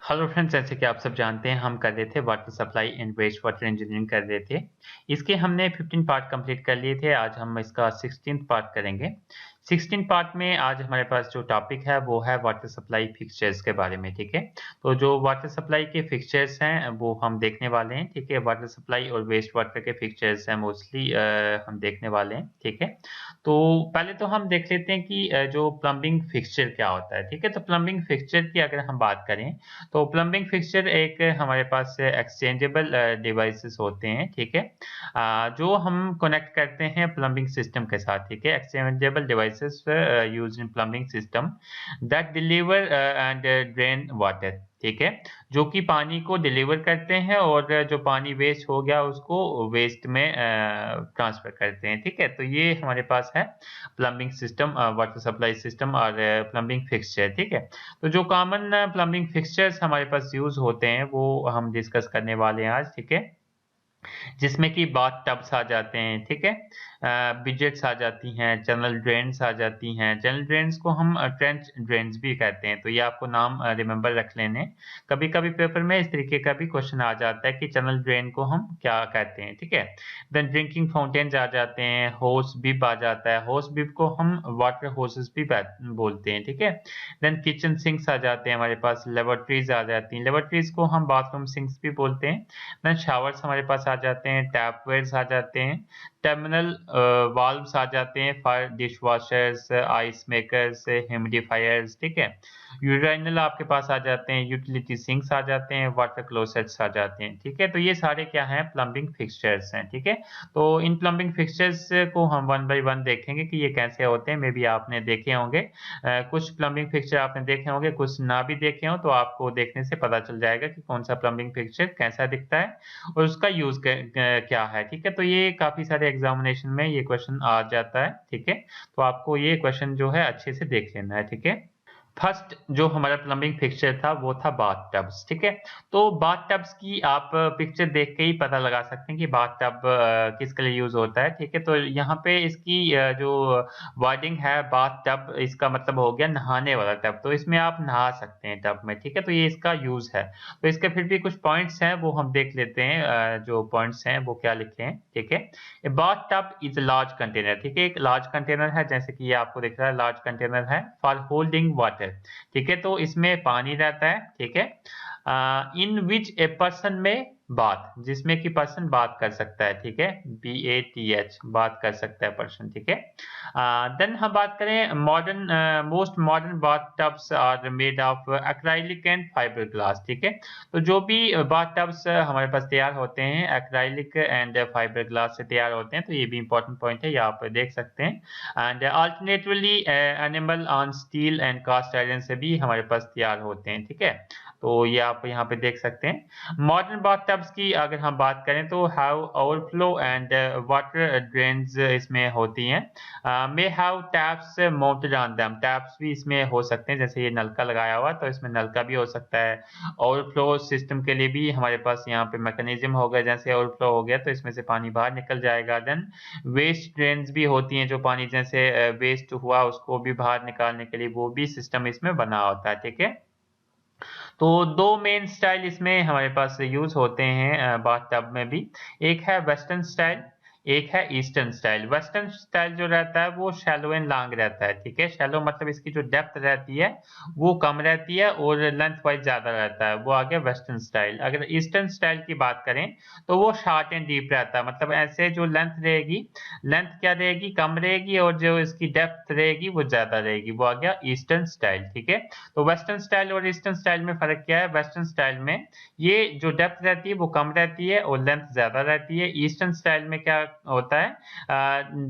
Hello friends, जैसे कि आप सब जानते हैं हम कर रहे थे water supply and waste water engineering कर रहे थे। इसके हमने 15 पार्ट कंप्लीट कर लिए थे। आज हम इसका 16th पार्ट करेंगे। 16 पार्ट में आज हमारे पास जो टॉपिक है वो है वाटर सप्लाई फिक्सचर्स के बारे में। ठीक है, तो जो वाटर सप्लाई के फिक्सचर्स हैं वो हम देखने वाले हैं। ठीक है, वाटर सप्लाई और वेस्ट वाटर के फिक्सचर्स हैं मोस्टली हम देखने वाले हैं। ठीक है, तो पहले तो हम देख लेते हैं कि जो प्लम्बिंग फिक्सचर क्या होता है। ठीक है, तो प्लम्बिंग फिक्सचर की अगर हम बात करें तो प्लम्बिंग फिक्सचर एक हमारे पास एक्सचेंजेबल डिवाइसेस होते हैं। ठीक है, जो हम कनेक्ट करते हैं प्लम्बिंग सिस्टम के साथ। ठीक है, exchangeable devices used in plumbing system that deliver and drain water. ठीक है, जो कि पानी को डिलीवर करते हैं और जो पानी वेस्ट हो गया उसको वेस्ट में ट्रांसफर करते हैं। ठीक है, तो ये हमारे पास है plumbing system, water supply system और प्लम्बिंग फिक्सचर। ठीक है, तो जो कॉमन प्लम्बिंग फिक्सचर्स हमारे पास यूज़ होते हैं वो हम डिस्कस करने वाले हैं आज। ठीक है, जिसमें कि बाथ टब्स आ जाते हैं। ठीक है, बिजेट्स आ जाती हैं, चैनल ड्रेन्स आ जाती हैं। चैनल ड्रेन्स को हम ट्रेंच ड्रेन्स भी कहते हैं, तो ये आपको नाम रिमेंबर रख लेने। कभी-कभी पेपर में इस तरीके का भी क्वेश्चन आ जाता है कि चैनल ड्रेन को हम क्या कहते हैं। ठीक है, देन ड्रिंकिंग फाउंटेन्स आ जाते हैं, होस बिप आ जाता है, होस बिप को हम वाटर होसेस भी बोलते हैं। ठीक है, देन किचन सिंक्स आ जाते हैं, हमारे पास लेबोरेटरीज आ जाती हैं, लेबोरेटरीज को हम बाथरूम सिंक्स भी बोलते हैं। देन शावर्स हमारे पास आ जाते हैं, टैपवेयर्स आ जाते हैं, टर्मिनल वाल्व्स आ जाते हैं for dishwashers, ice makers, humidifiers. ठीक है, यूरेनल आपके पास आ जाते हैं, यूटिलिटी सिंक्स आ जाते हैं, वाटर क्लोसेट्स आ जाते हैं। ठीक है, तो ये सारे क्या हैं, प्लम्बिंग फिक्सचर्स हैं। ठीक है, तो इन प्लम्बिंग फिक्सचर्स को हम वन बाय वन देखेंगे कि ये कैसे होते हैं। मे बी आपने देखे होंगे, कुछ प्लम्बिंग फिक्सचर आपने देखे होंगे, कुछ ना भी देखे हो, तो आपको देखने से पता चल जाएगा कि कौन सा प्लम्बिंग फिक्सचर कैसा दिखता है और उसका यूज़ क्या है। ठीक है, तो ये काफ़ी सारे एग्ज़ामिनेशन में ये क्वेश्चन आ जाता है। ठीक है, तो आपको ये क्वेश्चन जो है अच्छे से देख लेना है। ठीक है, फर्स्ट जो हमारा प्लम्बिंग फिक्सचर था वो था बाथ टब्स। ठीक है, तो बाथ टब्स की आप पिक्चर देख के ही पता लगा सकते हैं कि बाथ टब किसके लिए यूज होता है। ठीक है, तो यहाँ पे इसकी जो वर्डिंग है बाथ टब, इसका मतलब हो गया नहाने वाला टब, तो इसमें आप नहा सकते हैं टब में। ठीक है, तो ये इसका यूज है। तो इसके फिर भी कुछ पॉइंट्स हैं वो हम देख लेते हैं, जो पॉइंट्स हैं वो क्या लिखे हैं। ठीक है, a bath tub is a large container. ठीक है, एक लार्ज कंटेनर है, जैसे कि ये आपको दिख रहा है लार्ज कंटेनर है फॉर होल्डिंग वाटर। ठीक है, तो इसमें पानी रहता है। ठीक है, इन विच ए पर्सन में बात, जिसमें कि पर्सन बात कर सकता है। ठीक है, BATH, बात कर सकता है पर्सन। ठीक है, देन हम बात करें modern, most modern bath tubs are made of acrylic and fibre glass. ठीक है, तो जो भी बाथ टब्स हमारे पास तैयार होते हैं एक्राइलिक एंड फाइबर ग्लास से तैयार होते हैं, तो ये भी इंपॉर्टेंट पॉइंट है, ये आप देख सकते हैं। And alternatively enamel on steel and cast iron से भी हमारे पास तैयार होते हैं। ठीक है, तो ये आप यहाँ पे देख सकते हैं। मॉडर्न बाथ टब्स की अगर हम बात करें तो have overflow and water drains इसमें होती हैं। May have taps mounted on them, taps भी इसमें हो सकते हैं, जैसे ये नलका लगाया हुआ तो इसमें नलका भी हो सकता है। ओवरफ्लो सिस्टम के लिए भी हमारे पास यहाँ पे मैकेनिज्म होगा, जैसे ओवरफ्लो हो गया तो इसमें से पानी बाहर निकल जाएगा। देन वेस्ट ड्रेन्स भी होती हैं, जो पानी जैसे वेस्ट हुआ उसको भी बाहर निकालने के लिए वो भी सिस्टम इसमें बना होता है। ठीक है, तो दो मेन स्टाइल इसमें हमारे पास यूज होते हैं बाथ टब में भी। एक है वेस्टर्न स्टाइल, एक है ईस्टर्न स्टाइल। वेस्टर्न स्टाइल जो रहता है वो शैलो एंड लॉन्ग रहता है। ठीक है, शैलो मतलब इसकी जो डेप्थ रहती है वो कम रहती है और लेंथ वाइज ज्यादा रहता है, वो आ गया वेस्टर्न स्टाइल। अगर ईस्टर्न स्टाइल की बात करें तो वो शॉर्ट एंड डीप रहता है, मतलब ऐसे जो लेंथ रहेगी, लेंथ क्या रहेगी, कम रहेगी, और जो इसकी डेप्थ रहेगी वो ज्यादा रहेगी, वो आ गया ईस्टर्न स्टाइल। ठीक है, तो वेस्टर्न स्टाइल और ईस्टर्न स्टाइल में फर्क क्या है, वेस्टर्न स्टाइल में ये जो डेप्थ रहती है वो कम रहती है और लेंथ ज्यादा रहती है। ईस्टर्न स्टाइल में क्या होता है,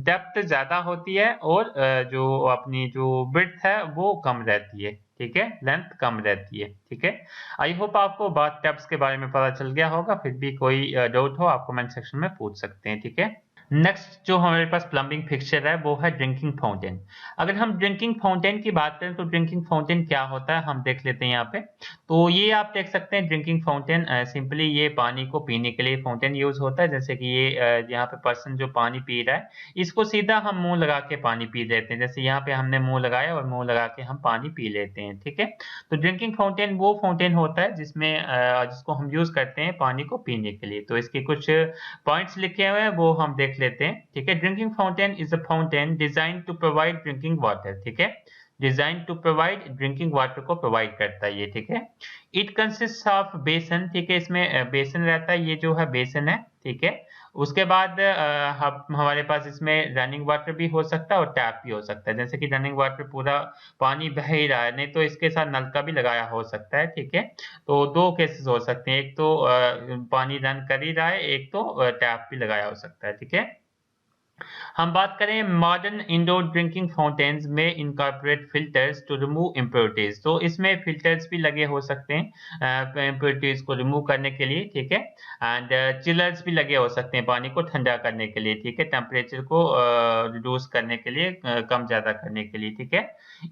डेप्थ ज्यादा होती है और जो अपनी जो विड्थ है वो कम रहती है। ठीक है, लेंथ कम रहती है। ठीक है, आई होप आपको बाथ टब्स के बारे में पता चल गया होगा। फिर भी कोई डाउट हो आप कमेंट सेक्शन में पूछ सकते हैं। ठीक है, नेक्स्ट जो हमारे पास प्लम्बिंग फिक्सचर है वो है ड्रिंकिंग फाउंटेन। अगर हम ड्रिंकिंग फाउंटेन की बात करें तो ड्रिंकिंग फाउंटेन क्या होता है हम देख लेते हैं यहाँ पे। तो ये आप देख सकते हैं ड्रिंकिंग फाउंटेन सिंपली ये पानी को पीने के लिए फाउंटेन यूज होता है। जैसे कि ये यहाँ पे पर्सन जो पानी पी रहा है इसको सीधा हम मुंह लगा के पानी पी लेते हैं। जैसे यहाँ पे हमने मुंह लगाया और मुंह लगा के हम पानी पी लेते हैं, ठीक है। तो ड्रिंकिंग फाउंटेन वो फाउंटेन होता है जिसमें जिसको हम यूज करते हैं पानी को पीने के लिए। तो इसके कुछ पॉइंट्स लिखे हुए हैं वो हम देख लेते हैं, ठीक है। Drinking fountain is a fountain design to provide drinking water, ठीक है। Design to provide drinking water को प्रोवाइड करता है ये, ठीक है। इट कंसिस्ट ऑफ बेसन, ठीक है। इसमें बेसन रहता है, ये जो है बेसन है, ठीक है। उसके बाद हमारे पास इसमें रनिंग वाटर भी हो सकता है और टैप भी हो सकता है। जैसे कि रनिंग वाटर पूरा पानी बह ही रहा है, नहीं तो इसके साथ नलका भी लगाया हो सकता है, ठीक है। तो दो केसेस हो सकते हैं, एक तो पानी रन कर ही रहा है, एक तो टैप भी लगाया हो सकता है, ठीक है। हम बात करें मॉडर्न इंडोर ड्रिंकिंग फाउंटेन्स में incorporate filters to remove impurities. तो इसमें फिल्टर्स भी लगे हो सकते हैं इम्प्योरिटीज को रिमूव करने के लिए, ठीक है। एंड चिलर्स भी लगे हो सकते हैं पानी को ठंडा करने के लिए, ठीक है। टेम्परेचर को रिड्यूस करने के लिए, कम ज्यादा करने के लिए, ठीक है।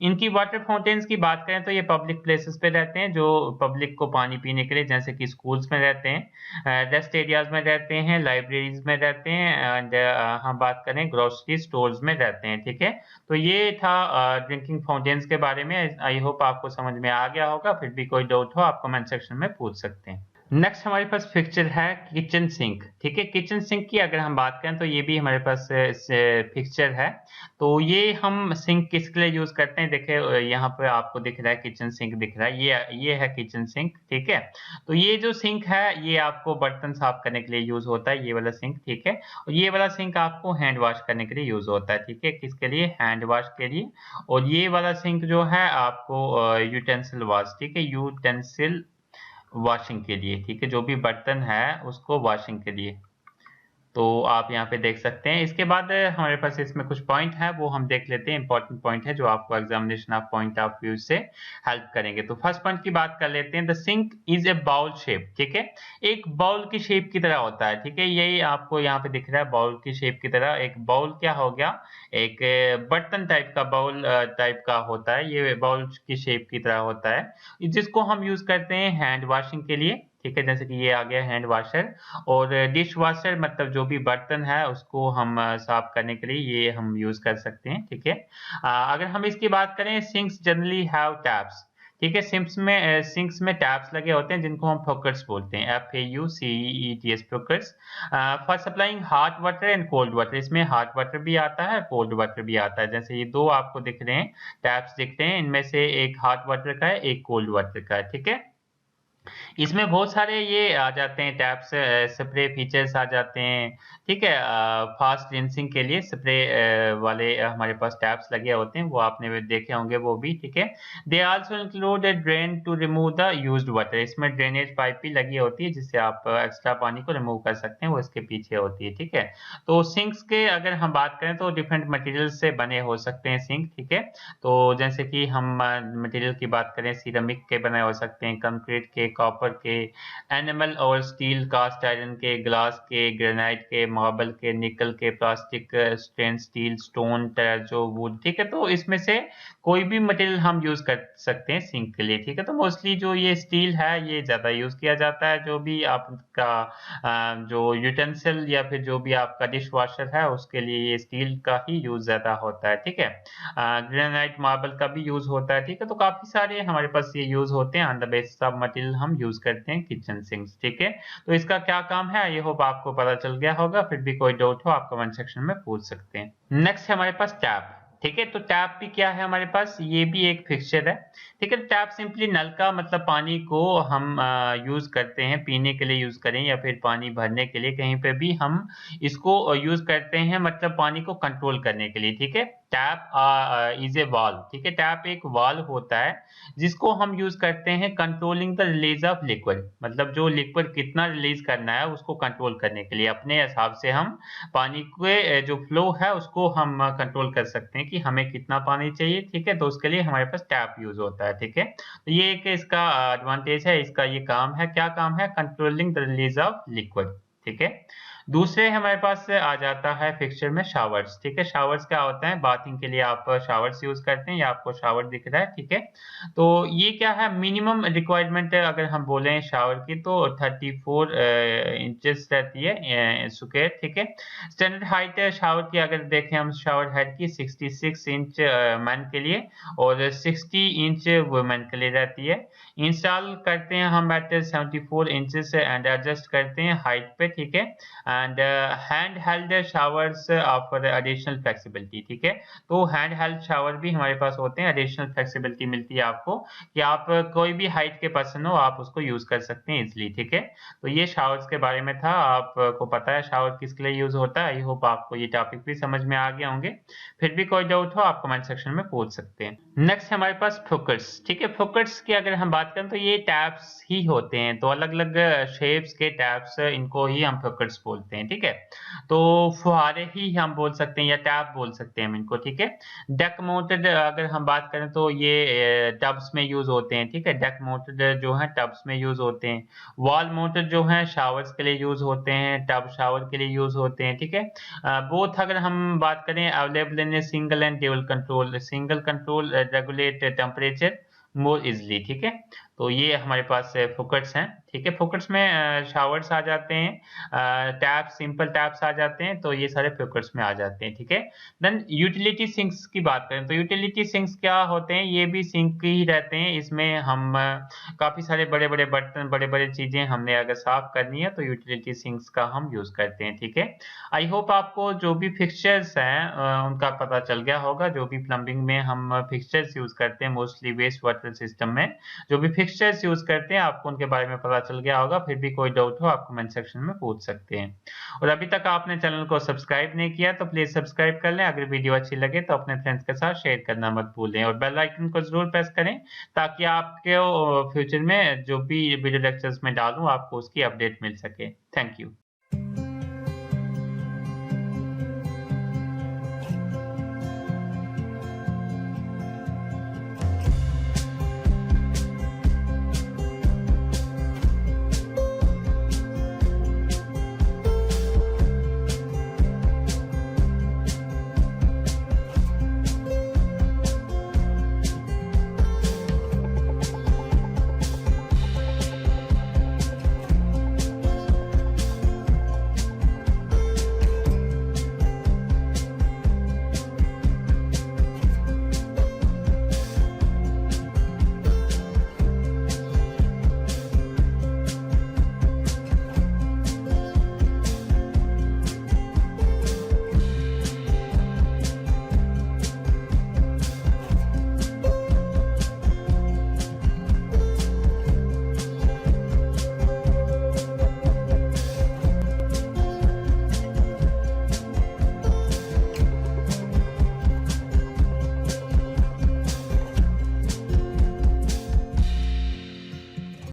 इनकी वाटर फाउंटेन्स की बात करें तो ये पब्लिक प्लेसेस पे रहते हैं जो पब्लिक को पानी पीने के लिए, जैसे कि स्कूल्स में रहते हैं, रेस्ट एरियाज में रहते हैं, लाइब्रेरीज में रहते हैं, एंड हम बात करें ग्रोसरी स्टोर्स में रहते हैं, ठीक है। तो ये था ड्रिंकिंग फाउंटेन्स के बारे में। आई होप आपको समझ में आ गया होगा। फिर भी कोई डाउट हो आप कमेंट सेक्शन में पूछ सकते हैं। नेक्स्ट हमारे पास फिक्सचर है किचन सिंक, ठीक है। किचन सिंक की अगर हम बात करें तो ये भी हमारे पास फिक्सचर है। तो ये हम सिंक किसके लिए यूज करते हैं, देखिए यहाँ पे आपको दिख रहा है किचन सिंक दिख रहा है, ये है किचन सिंक, ठीक है। तो ये जो सिंक है ये आपको बर्तन साफ करने के लिए यूज होता है, ये वाला सिंक, ठीक है। और ये वाला सिंक आपको हैंड वॉश करने के लिए यूज होता है, ठीक है। किसके लिए, हैंड वॉश के लिए। और ये वाला सिंक जो है आपको यूटेंसिल वॉश, ठीक है, यूटेंसिल वॉशिंग के लिए, ठीक है। जो भी बर्तन है उसको वॉशिंग के लिए। तो आप यहाँ पे देख सकते हैं। इसके बाद हमारे पास इसमें कुछ पॉइंट है वो हम देख लेते हैं। इंपॉर्टेंट पॉइंट है जो आपको examination of point of view से हेल्प करेंगे। तो फर्स्ट पॉइंट की बात कर लेते हैं। The sink is a bowl shape, ठीक है। एक बाउल की शेप की तरह होता है, ठीक है। यही आपको यहाँ पे दिख रहा है बाउल की शेप की तरह। एक बाउल क्या हो गया, एक बर्तन टाइप का बाउल टाइप का होता है। ये बाउल की शेप की तरह होता है जिसको हम यूज करते हैं हैंड वॉशिंग के लिए, ठीक है। जैसे कि ये आ गया हैंड वॉशर। और डिश वॉशर मतलब जो भी बर्तन है उसको हम साफ करने के लिए ये हम यूज कर सकते हैं, ठीक है। अगर हम इसकी बात करें, सिंक्स जनरली हैव टैप्स, ठीक है। सिंक्स में टैप्स लगे होते हैं जिनको हम फॉकेट्स बोलते हैं, FAUCEETS faucets, for supplying hot water and cold water. इसमें हॉट वाटर भी आता है, कोल्ड वाटर भी आता है। जैसे ये दो आपको दिख रहे हैं टैप्स दिख रहे हैं, इनमें से एक हॉट वाटर का है, एक कोल्ड वाटर का है, ठीक है। इसमें बहुत सारे ये आ जाते हैं टैप्स, स्प्रे फीचर्स आ जाते हैं, ठीक है। फास्ट रिंसिंग के लिए स्प्रे वाले हमारे पास टैप्स लगे होते हैं, वो आपने भी देखे होंगे वो भी, ठीक है। They also include a drain to remove the used water. इसमें ड्रेनेज पाइप भी लगी होती है जिससे आप एक्स्ट्रा पानी को रिमूव कर सकते हैं, वो इसके पीछे होती है, ठीक है। तो सिंक्स के अगर हम बात करें तो डिफरेंट मटेरियल से बने हो सकते हैं सिंक, ठीक है। तो जैसे कि हम मटेरियल की बात करें, सिरेमिक के बने हो सकते हैं, कंक्रीट के, कॉपर के, एनिमल और स्टील, कास्ट आयरन के, ग्लास के, ग्रेनाइट के, मार्बल के, निकल के, plastic, stain steel, stone, terrazzo, wood, ठीक है। तो इसमें से कोई भी मटेरियल हम यूज कर सकते हैं सिंक के लिए, ठीक है। तो मोस्टली जो ये स्टील है ये ज्यादा यूज किया जाता है। जो भी आपका जो यूटेंसिल या फिर जो भी आपका डिश वॉशर है उसके लिए ये स्टील का ही यूज ज्यादा होता है, ठीक है। ग्रेनाइट, मार्बल का भी यूज होता है, ठीक है। तो काफी सारे हमारे पास ये यूज होते हैं। On the basis of material हम यूज करते हैं किचन सिंक्स, ठीक है। तो इसका क्या काम है ये होप आपको पता चल गया होगा। फिर भी कोई डाउट हो आप कमेंट सेक्शन में पूछ सकते हैं। नेक्स्ट है हमारे पास टैप, ठीक है। तो टैप भी क्या है हमारे पास, ये भी एक फिक्सचर है, ठीक है। टैप सिंपली नल का मतलब पानी को हम यूज करते हैं, पीने के लिए यूज करें या फिर पानी भरने के लिए कहीं पे भी हम इसको यूज करते हैं, मतलब पानी को कंट्रोल करने के लिए, ठीक है। टैप इज ए वाल्व, ठीक है। टैप एक वाल्व होता है जिसको हम यूज करते हैं controlling the release of liquid, मतलब जो लिक्विड कितना रिलीज करना है उसको कंट्रोल करने के लिए। अपने हिसाब से हम पानी के जो फ्लो है उसको हम कंट्रोल कर सकते हैं कि हमें कितना पानी चाहिए, ठीक है। तो उसके लिए हमारे पास टैप यूज होता है, ठीक है। तो ये एक इसका एडवांटेज है, इसका ये काम है, क्या काम है, controlling the release of liquid, ठीक है। दूसरे हमारे पास आ जाता है फिक्सचर में शावर्स, ठीक है। शावर्स क्या होता है, बाथिंग के लिए आप शावर्स यूज़ करते हैं, या आपको शावर दिख रहा है, ठीक है। तो ये क्या है, मिनिमम रिक्वायरमेंट अगर हम बोलें शावर की तो 34 इंचेस रहती है स्क्वायर, ठीक है। स्टैंडर्ड हाइट शावर की अगर देखें हम शावर हेड की 66 इंच मेन के लिए और 60 इंच वुमेन के लिए रहती है। इंस्टॉल करते हैं हम एट 74 इंचेस एंड एडजस्ट करते हैं हाइट पे, ठीक है। And hand held showers offer additional flexibility, ठीक है। तो हैंड हेल्ड शावर भी हमारे पास होते हैं, एडिशनल फ्लेक्सिबिलिटी मिलती है आपको कि आप कोई भी हाइट के पर्सन हो आप उसको यूज कर सकते हैं इजिली, ठीक है। तो ये शावर्स के बारे में था, आपको पता है शावर किसके लिए यूज होता है। आई होप आपको ये टॉपिक भी समझ में आ गए होंगे। फिर भी कोई डाउट हो आप कमेंट सेक्शन में पूछ सकते हैं। नेक्स्ट हमारे पास फोकट्स, ठीक है। फोकट्स की अगर हम बात करें तो ये टैब्स ही होते हैं, तो अलग अलग शेप्स के टैब्स, इनको ही हम फोकट्स बोलते हैं, ठीक है। तो फुहारे ही हम बोल सकते हैं या टैब बोल सकते हैं हम इनको, ठीक है। डेक माउंटेड अगर हम बात करें तो ये टब्स में यूज होते हैं, ठीक है। डेक माउंटेड जो है टब्स में यूज होते हैं। वॉल माउंटेड जो है शावर्स के लिए यूज होते हैं, टब शावर के लिए यूज होते हैं, ठीक है। बोथ अगर हम बात करें available in single and dual control, single control regulate temperature more easily, ठीक है। तो ये हमारे पास फोकट्स हैं, ठीक है। फोकट्स में शावर्स आ जाते हैं, टैप सिंपल टैप्स आ जाते हैं, तो ये सारे फोकट्स में आ जाते हैं, ठीक है। देन यूटिलिटी सिंक्स की बात करें तो यूटिलिटी सिंक्स क्या होते हैं, ये भी सिंक ही रहते हैं। इसमें हम काफी सारे बड़े बड़े बर्तन, बड़े बड़े चीजें हमने अगर साफ करनी है तो यूटिलिटी सिंक्स का हम यूज करते हैं, ठीक है। आई होप आपको जो भी फिक्सचर्स हैं उनका पता चल गया होगा। जो भी प्लम्बिंग में हम फिक्सचर्स यूज करते हैं मोस्टली वेस्ट वाटर सिस्टम में, जो भी फिक्सचर्स यूज करते हैं आपको उनके बारे में पता चल गया होगा। फिर भी कोई डाउट हो आप कमेंट सेक्शन में पूछ सकते हैं। और अभी तक आपने चैनल को सब्सक्राइब नहीं किया तो प्लीज सब्सक्राइब कर लें। अगर वीडियो अच्छी लगे तो अपने फ्रेंड्स के साथ शेयर करना मत भूलें और बेल आइकन को जरूर प्रेस करें ताकि आपके फ्यूचर में जो भी वीडियो लेक्चर्स में डालूं आपको उसकी अपडेट मिल सके। Thank you.